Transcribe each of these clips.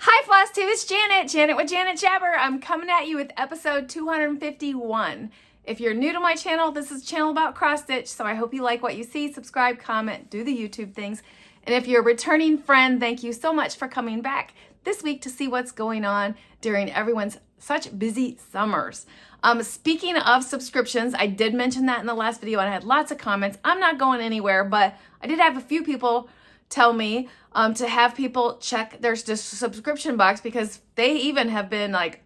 Hi Flosstube, it's Janet with Janet Jabber. I'm coming at you with episode 251. If you're new to my channel, this is a channel about cross stitch, so I hope you like what you see. Subscribe, comment, do the YouTube things. And if you're a returning friend, thank you so much for coming back this week to see what's going on during everyone's such busy summers. Speaking of subscriptions, I did mention that in the last video and I had lots of comments. I'm not going anywhere, but I did have a few people tell me to have people check their subscription box because they even have been like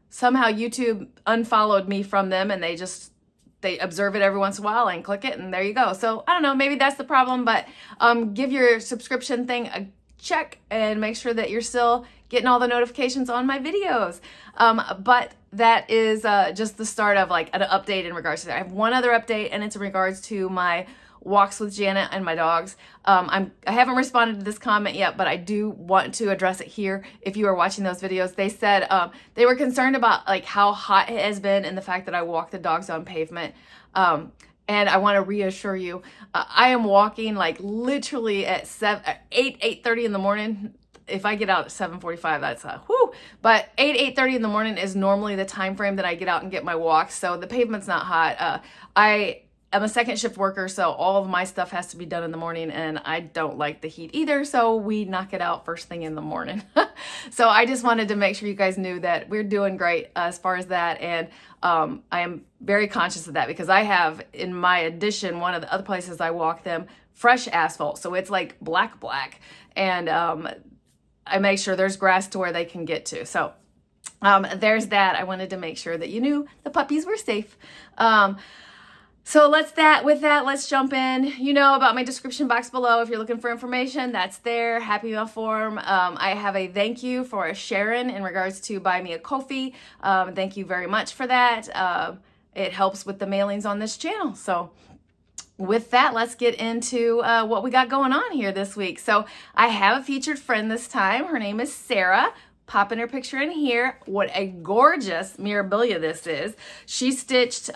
somehow YouTube unfollowed me from them and they observe it every once in a while and click it and there you go. So I don't know, maybe that's the problem, but give your subscription thing a check and make sure that you're still getting all the notifications on my videos. But that is just the start of like an update in regards to that. I have one other update and it's in regards to my walks with Janet and my dogs. I haven't responded to this comment yet, but I do want to address it here. If you are watching those videos, they said they were concerned about like how hot it has been and the fact that I walk the dogs on pavement. And I want to reassure you, I am walking like literally at 8:30 in the morning. If I get out at 7:45, that's whoo. But 8:30 in the morning is normally the time frame that I get out and get my walks. So the pavement's not hot. I'm a second shift worker, so all of my stuff has to be done in the morning, and I don't like the heat either, so we knock it out first thing in the morning. So I just wanted to make sure you guys knew that we're doing great as far as that, and I am very conscious of that because I have, in my addition, one of the other places I walk them, fresh asphalt, so it's like black, and I make sure there's grass to where they can get to. So there's that. I wanted to make sure that you knew the puppies were safe. So let's jump in. You know about my description box below. If you're looking for information, that's there. Happy Mail form. I have a thank you for Sharon in regards to buy me a Ko-fi. Thank you very much for that. It helps with the mailings on this channel. So with that, let's get into what we got going on here this week. So I have a featured friend this time. Her name is Sarah. Popping her picture in here. What a gorgeous memorabilia this is. She stitched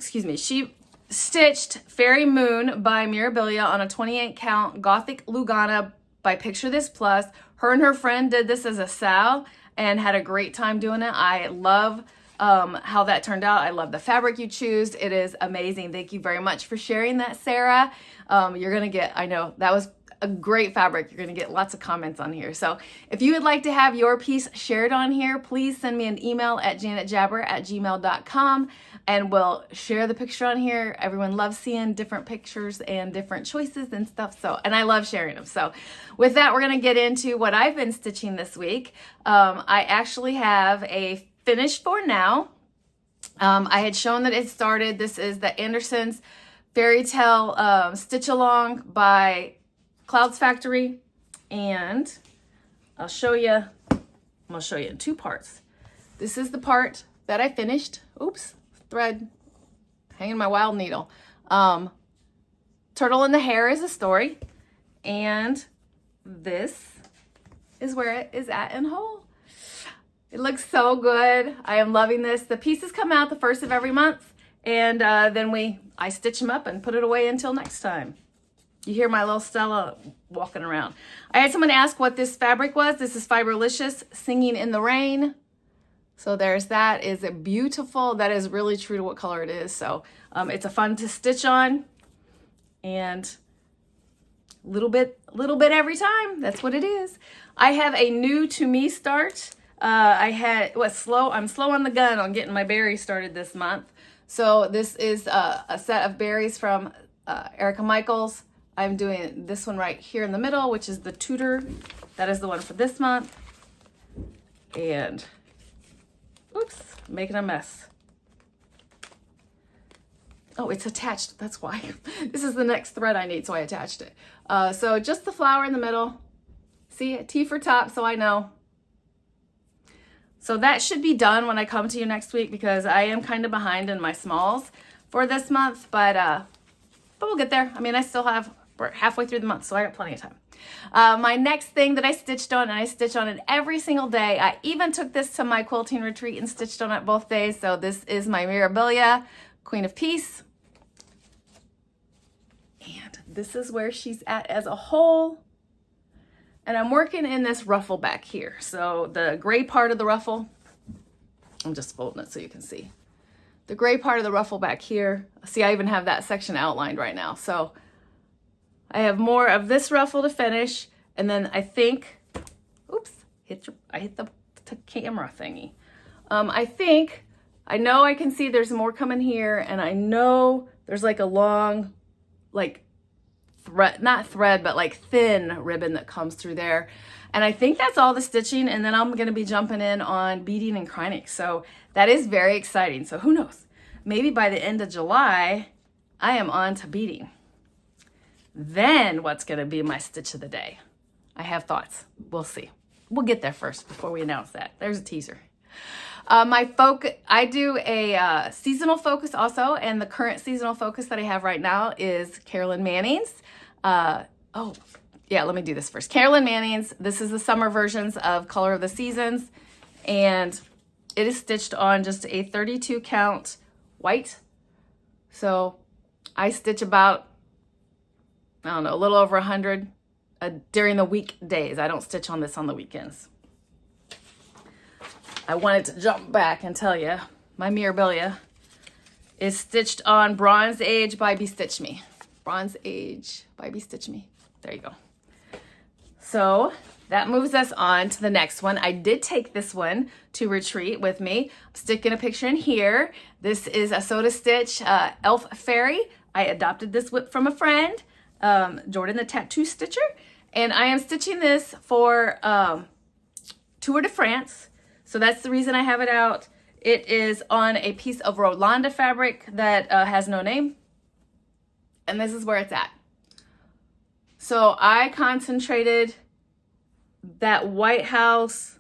she stitched Fairy Moon by Mirabilia on a 28 count Gothic Lugana by Picture This Plus. Her and her friend did this as a SAL and had a great time doing it. I love how that turned out. I love the fabric you choose. It is amazing. Thank you very much for sharing that, Sarah. You're gonna get, I know that was a great fabric. You're going to get lots of comments on here. So if you would like to have your piece shared on here, please send me an email at janetjabber@gmail.com and we'll share the picture on here. Everyone loves seeing different pictures and different choices and stuff. So, and I love sharing them. So with that, we're going to get into what I've been stitching this week. I actually have a finish for now. I had shown that it started. This is the Anderson's Fairy Tale Stitch Along by Clouds Factory, and I'll show you, I'm gonna show you in two parts. This is the part that I finished. Oops, thread, hanging my wild needle. Turtle in the Hair is a story, and this is where it is at in whole. It looks so good. I am loving this. The pieces come out the first of every month, and then I stitch them up and put it away until next time. You hear my little Stella walking around. I had someone ask what this fabric was. This is Fiberlicious Singing in the Rain. So there's that. Is it beautiful? That is really true to what color it is. So it's a fun to stitch on. And little bit every time. That's what it is. I have a new to me start. I'm slow on the gun on getting my berries started this month. So this is a set of berries from Erica Michaels. I'm doing this one right here in the middle, which is the Tudor. That is the one for this month. And, oops, making a mess. Oh, it's attached. That's why. This is the next thread I need, so I attached it. So just the flower in the middle. See, T for top, so I know. So that should be done when I come to you next week because I am kind of behind in my smalls for this month, but we'll get there. I mean, we're halfway through the month, so I got plenty of time. My next thing that I stitched on, and I stitch on it every single day. I even took this to my quilting retreat and stitched on it both days. So this is my Mirabilia Queen of Peace. And this is where she's at as a whole. And I'm working in this ruffle back here. So the gray part of the ruffle, I'm just folding it so you can see. The gray part of the ruffle back here. See, I even have that section outlined right now. So I have more of this ruffle to finish. And then I think, oops, I hit the camera thingy. I know I can see there's more coming here, and I know there's like a long, like thread, not thread, but like thin ribbon that comes through there. And I think that's all the stitching, and then I'm gonna be jumping in on beading and cryining. So that is very exciting. So who knows? Maybe by the end of July, I am on to beading. Then what's gonna be my stitch of the day? I have thoughts. We'll see. We'll get there first before we announce that. There's a teaser. I do a seasonal focus also, and the current seasonal focus that I have right now is Carolyn Manning's. Let me do this first. Carolyn Manning's, this is the summer versions of Color of the Seasons, and it is stitched on just a 32 count white. So I stitch about, I don't know, a little over 100 during the weekdays. I don't stitch on this on the weekends. I wanted to jump back and tell you, my Mirabilia is stitched on Bronze Age by Bestitch Me. Bronze Age by Bestitch Me. There you go. So that moves us on to the next one. I did take this one to retreat with me. I'm sticking a picture in here. This is a Soda Stitch Elf Fairy. I adopted this whip from a friend, Jordan the Tattoo Stitcher. And I am stitching this for Tour de France. So that's the reason I have it out. It is on a piece of Rolanda fabric that has no name. And this is where it's at. So I concentrated that white house.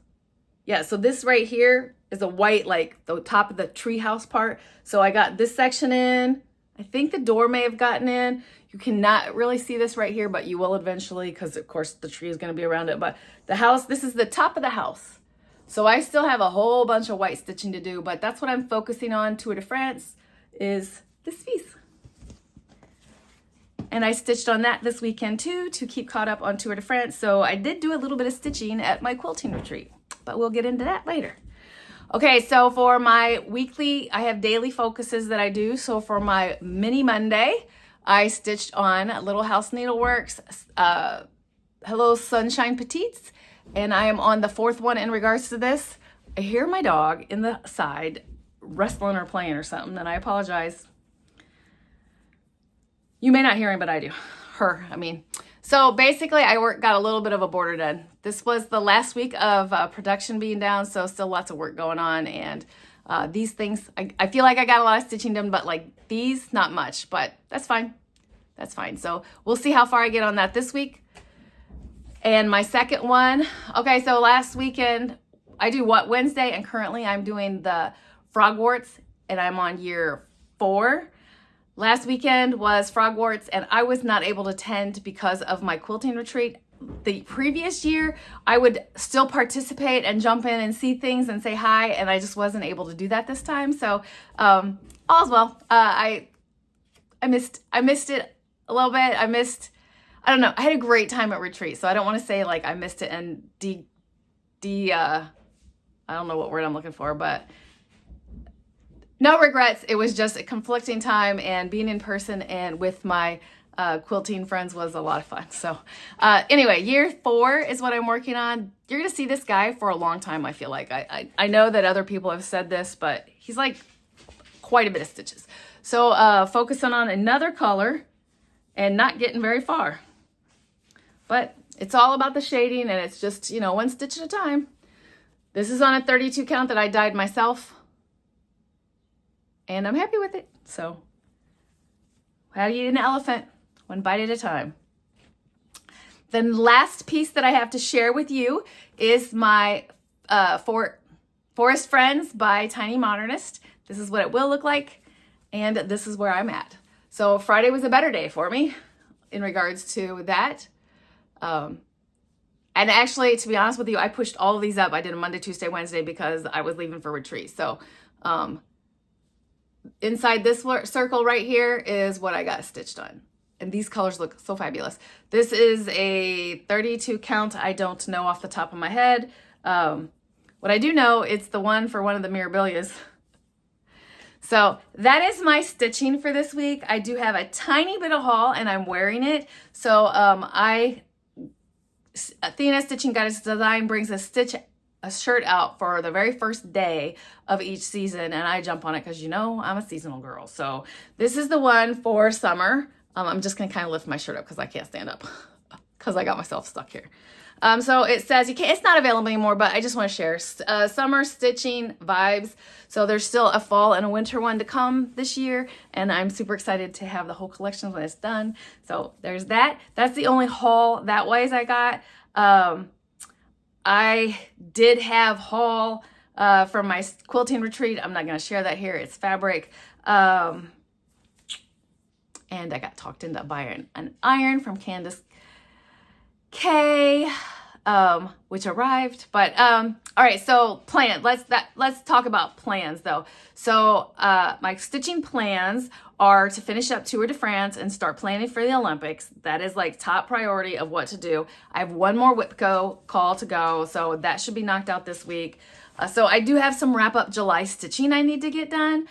Yeah, so this right here is a white, like the top of the tree house part. So I got this section in. I think the door may have gotten in. You cannot really see this right here, but you will eventually, because of course the tree is going to be around it. But the house, this is the top of the house. So I still have a whole bunch of white stitching to do, but that's what I'm focusing on. Tour de France is this piece. And I stitched on that this weekend too to keep caught up on Tour de France. So I did do a little bit of stitching at my quilting retreat, but we'll get into that later. Okay, so for my weekly, I have daily focuses that I do. So for my mini Monday, I stitched on Little House Needleworks, Hello Sunshine Petites, and I am on the fourth one in regards to this. I hear my dog in the side wrestling or playing or something, and I apologize. You may not hear him, but I do. So basically I got a little bit of a border done. This was the last week of production being down, so still lots of work going on. And these things, I feel like I got a lot of stitching done, but like these, not much, but that's fine. That's fine. So we'll see how far I get on that this week. And my second one, okay, so last weekend I do What Wednesday, and currently I'm doing the Frogwarts, and I'm on year 4. Last weekend was Frogwarts, and I was not able to attend because of my quilting retreat. The previous year, I would still participate and jump in and see things and say hi, and I just wasn't able to do that this time. So all's well. I missed it a little bit. I don't know. I had a great time at retreat, so I don't want to say like I missed it and I don't know what word I'm looking for, but no regrets. It was just a conflicting time, and being in person and with my quilting friends was a lot of fun. So anyway, year 4 is what I'm working on. You're going to see this guy for a long time, I feel like. I know that other people have said this, but he's like quite a bit of stitches. So focusing on another color and not getting very far. But it's all about the shading, and it's just, one stitch at a time. This is on a 32 count that I dyed myself, and I'm happy with it. So how do you eat an elephant? One bite at a time. The last piece that I have to share with you is my Forest Friends by Tiny Modernist. This is what it will look like, and this is where I'm at. So Friday was a better day for me in regards to that. And actually, to be honest with you, I pushed all of these up. I did a Monday, Tuesday, Wednesday because I was leaving for retreat. So inside this circle right here is what I got stitched on. and these colors look so fabulous. This is a 32 count. I don't know off the top of my head. What I do know, it's the one for one of the Mirabilias. So that is my stitching for this week. I do have a tiny bit of haul and I'm wearing it. So Athena Stitching Goddess Design brings a shirt out for the very first day of each season, and I jump on it because, you know, I'm a seasonal girl. So this is the one for summer. I'm just gonna kind of lift my shirt up because I can't stand up because I got myself stuck here. So it says it's not available anymore, but I just want to share summer stitching vibes. So there's still a fall and a winter one to come this year, and I'm super excited to have the whole collection when it's done. So there's that. That's the only haul that ways I got. I did have haul from my quilting retreat. I'm not going to share that here. It's fabric. And I got talked into buying an iron from Candace K, which arrived. But all right, so plan. Let's talk about plans though. So my stitching plans are to finish up Tour de France and start planning for the Olympics. That is like top priority of what to do. I have one more WIPCO call to go, so that should be knocked out this week. So I do have some wrap up July stitching I need to get done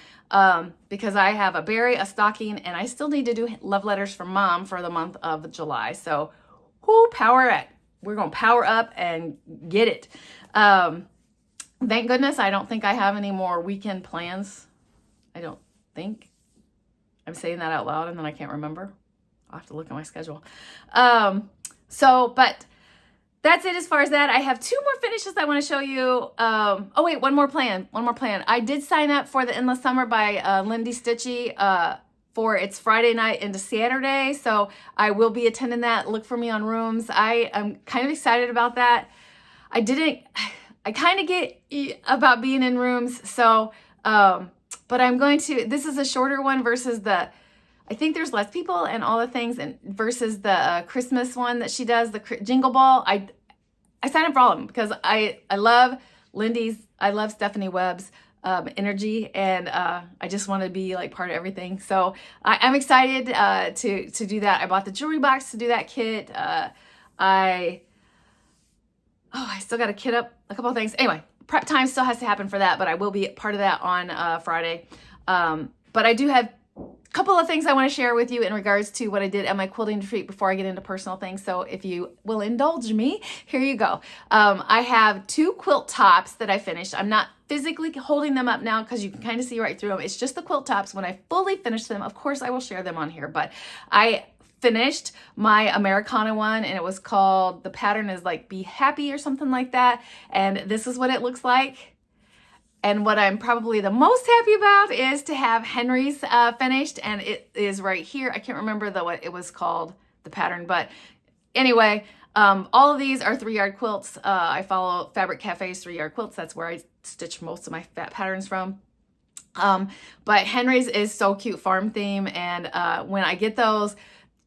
because I have a berry, a stocking, and I still need to do love letters from Mom for the month of July. So power it. We're going to power up and get it. Thank goodness I don't think I have any more weekend plans. I don't think. I'm saying that out loud and then I can't remember. I'll have to look at my schedule. But that's it as far as that. I have two more finishes I want to show you. Oh wait, one more plan. I did sign up for the Endless Summer by Lindy Stitchy for its Friday night into Saturday. So I will be attending that. Look for me on Rooms. I am kind of excited about that. I kind of get about being in Rooms. So, but I'm going to, this is a shorter one versus I think there's less people and all the things, and versus the Christmas one that she does, the Jingle Ball. I signed up for all of them because I love Lindy's, I love Stephanie Webb's energy, and I just want to be like part of everything. So I'm excited to do that. I bought the jewelry box to do that kit. I still got to kit up a couple of things. Anyway, prep time still has to happen for that, but I will be part of that on Friday. But I do have a couple of things I want to share with you in regards to what I did at my quilting retreat before I get into personal things. So if you will indulge me, here you go. I have 2 quilt tops that I finished. I'm not physically holding them up now because you can kind of see right through them. It's just the quilt tops. When I fully finish them, of course I will share them on here, but I finished my Americana one, and it was called, the pattern is like Be Happy or something like that. And this is what it looks like. And what I'm probably the most happy about is to have Henry's finished, and it is right here. I can't remember what it was called, the pattern, but anyway, all of these are 3-yard quilts. I follow Fabric Cafe's 3-yard quilts. That's where I stitch most of my patterns from. But Henry's is so cute, farm theme, and when I get those,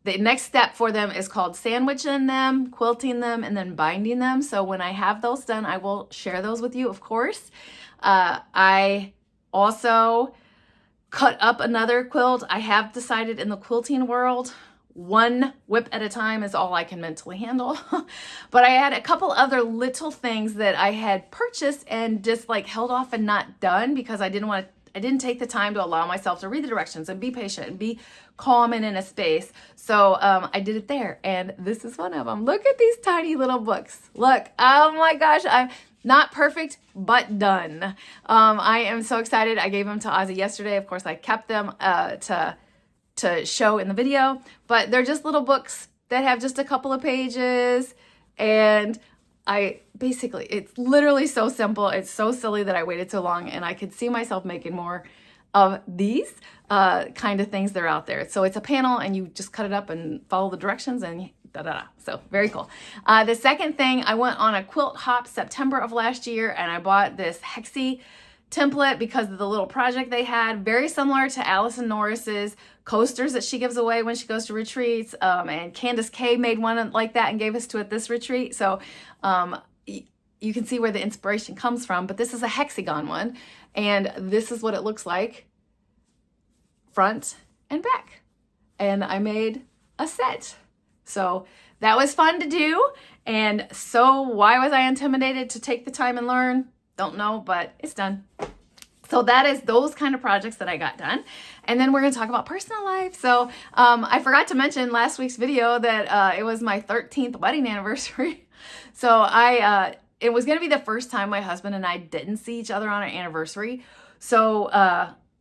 the next step for them is called sandwiching them, quilting them, and then binding them. So when I have those done, I will share those with you, of course. I also cut up another quilt. I have decided in the quilting world, one whip at a time is all I can mentally handle. But I had a couple other little things that I had purchased and just like held off and not done because I didn't take the time to allow myself to read the directions and be patient and be calm and in a space. So I did it there, and this is one of them. Look at these tiny little books. Look, oh my gosh, I'm not perfect, but done. I am so excited. I gave them to Ozzy yesterday. Of course, I kept them to show in the video, but they're just little books that have just a couple of pages, and it's literally so simple. It's so silly that I waited so long, and I could see myself making more of these kind of things that are out there. So it's a panel, and you just cut it up and follow the directions, and da-da-da. So very cool. The second thing, I went on a quilt hop September of last year, and I bought this Hexie template because of the little project they had, very similar to Allison Norris's coasters that she gives away when she goes to retreats. And Candace K made one like that and gave us to at this retreat. So you can see where the inspiration comes from, but this is a hexagon one, and this is what it looks like front and back. And I made a set. So that was fun to do. And so why was I intimidated to take the time and learn? Don't know, but it's done. So that is those kind of projects that I got done. And then we're going to talk about personal life. So I forgot to mention last week's video that it was my 13th wedding anniversary. So it was going to be the first time my husband and I didn't see each other on our anniversary. So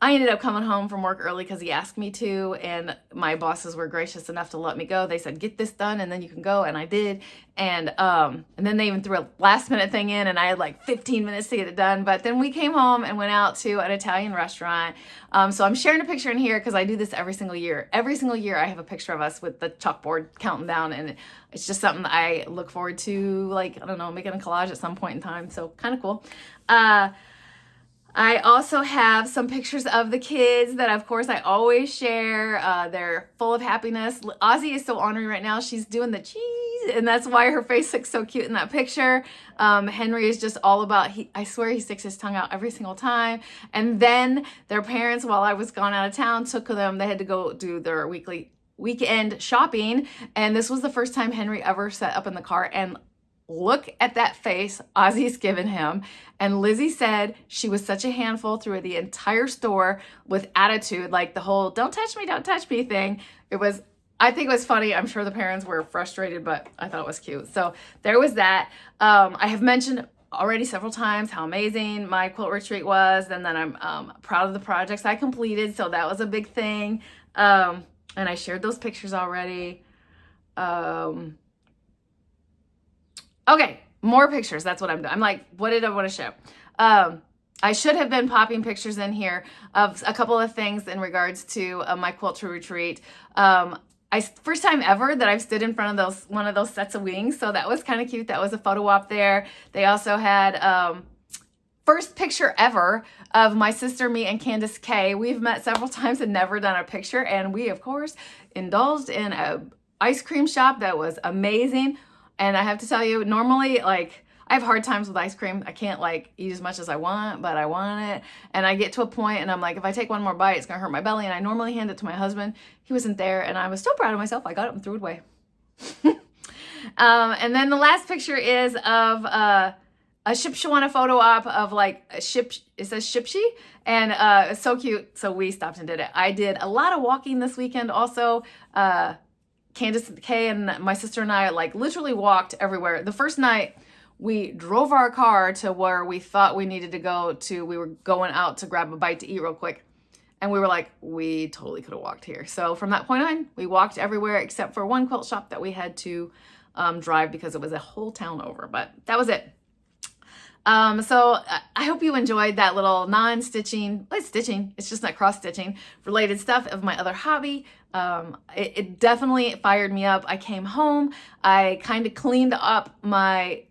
I ended up coming home from work early because he asked me to, and my bosses were gracious enough to let me go. They said, get this done and then you can go, and I did. And then they even threw a last minute thing in, and I had like 15 minutes to get it done. But then we came home and went out to an Italian restaurant. So I'm sharing a picture in here because I do this every single year. Every single year I have a picture of us with the chalkboard counting down, and it's just something that I look forward to, like, I don't know, making a collage at some point in time. So kind of cool. I also have some pictures of the kids that, of course, I always share. They're full of happiness. Ozzy is so ornery right now. She's doing the cheese, and that's why her face looks so cute in that picture. Henry is just all about, I swear he sticks his tongue out every single time. And then their parents, while I was gone out of town, took them. They had to go do their weekend shopping, and this was the first time Henry ever sat up in the car, and look at that face Ozzy's given him. And Lizzie said she was such a handful through the entire store with attitude, like the whole don't touch me thing. I think it was funny. I'm sure the parents were frustrated, but I thought it was cute. So there was that. I have mentioned already several times how amazing my quilt retreat was, and then I'm proud of the projects I completed. So that was a big thing. And I shared those pictures already. Okay, more pictures. That's what I'm doing. I'm like, what did I want to show? I should have been popping pictures in here of a couple of things in regards to my quilt retreat. First time ever that I've stood in front of one of those sets of wings, so that was kind of cute. That was a photo op there. They also had first picture ever of my sister, me, and Candace K. We've met several times and never done a picture, and we, of course, indulged in an ice cream shop that was amazing. And I have to tell you, normally, like, I have hard times with ice cream. I can't, like, eat as much as I want, but I want it. And I get to a point, and I'm like, if I take one more bite, it's going to hurt my belly. And I normally hand it to my husband. He wasn't there, and I was so proud of myself. I got it and threw it away. And then the last picture is of a Shipshawana photo op of, like, a ship. It says Shipshi, and it's so cute. So we stopped and did it. I did a lot of walking this weekend also. Candace K and my sister and I, like, literally walked everywhere. The first night we drove our car to where we thought we needed to go to. We were going out to grab a bite to eat real quick. And we were like, we totally could have walked here. So from that point on, we walked everywhere except for one quilt shop that we had to drive because it was a whole town over. But that was it. So I hope you enjoyed that little non-stitching, well, it's stitching, it's just not cross-stitching related stuff of my other hobby. It definitely fired me up. I came home, I kind of cleaned up my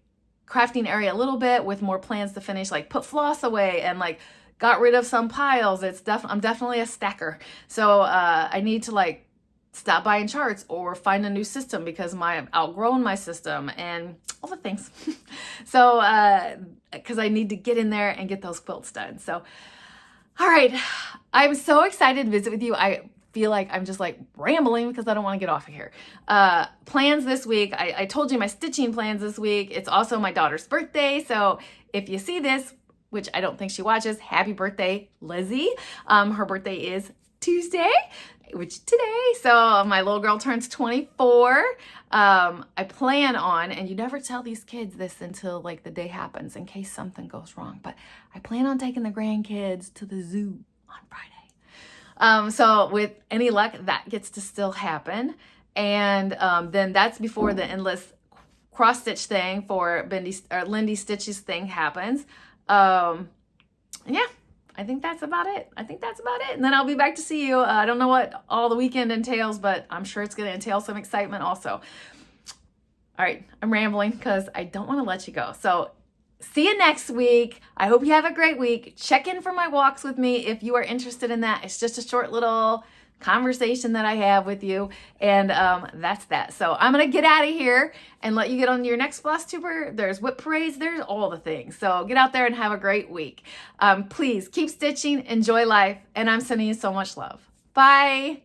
crafting area a little bit with more plans to finish, like put floss away and like got rid of some piles. I'm definitely a stacker. So I need to like stop buying charts or find a new system because I've outgrown my system and all the things. So, because I need to get in there and get those quilts done. So, all right, I'm so excited to visit with you. I feel like I'm just like rambling because I don't want to get off of here. Plans this week. I told you my stitching plans this week. It's also my daughter's birthday. So if you see this, which I don't think she watches, happy birthday, Lizzie. Her birthday is Tuesday, which today. So my little girl turns 24. I plan on, and you never tell these kids this until like the day happens in case something goes wrong, but I plan on taking the grandkids to the zoo on Friday. So with any luck, that gets to still happen. And then that's before the endless cross stitch thing for Lindy Stitches thing happens. Yeah. I think that's about it. And then I'll be back to see you. I don't know what all the weekend entails, but I'm sure it's going to entail some excitement also. All right, I'm rambling because I don't want to let you go. So see you next week. I hope you have a great week. Check in for my walks with me if you are interested in that. It's just a short little conversation that I have with you, and that's that. So I'm gonna get out of here and let you get on your next Flosstuber. There's whip parades, there's all the things. So get out there and have a great week. Please keep stitching, enjoy life, and I'm sending you so much love. Bye.